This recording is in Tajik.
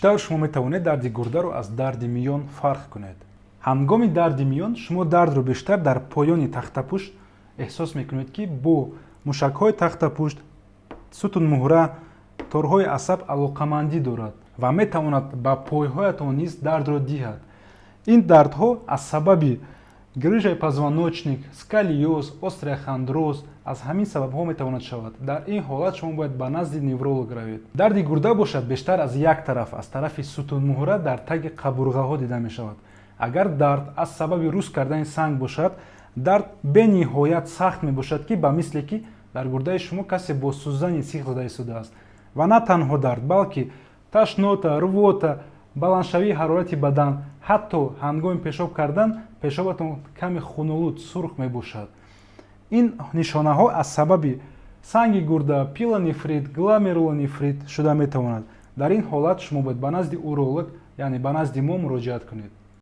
пештар шумо метавонед дарди гурдаро аз дарди миён фарқ кунед. ҳангоми дарди миён шумо дардро бештар дар поёни тахтапушт эҳсос мекунед ки бо мушакҳои тахтапушт, сутун муҳра, торҳои асаб алоқамандӣ дорад ва метавонад ба пойҳоятон низ дардро диҳад. ин дардҳо аз сабаби грыжаи позвоночник, сколиоз, остеохондроз аз ҳамин сабабҳо метавонад шавад. дар ин ҳолат шумо бояд ба назди невролог равед. дарди гурда бошад бештар аз як тараф, аз тарафи сутунмуҳра дар таги қабурғаҳо дида мешавад. агар дард аз сабаби рӯз кардани санг бошад, дард бениҳоят сахт мебошад ки ба мисле ки дар гурдаи шумо касе бо сӯзани сиқ зада истодааст. ва на танҳо дард, балки ташнота, рвота, баландшавии ҳарорати бадан, ҳатто ҳангоми пешоб кардан пешобатон каме хунолуд, сурх мебошад. ин нишонаҳо аз сабаби санги гурда, пилонефрит, гломерулонефрит шуда метавонад. дар ин ҳолат шумо бояд ба назди уролог, яъне ба назди мо муроҷиат кунед.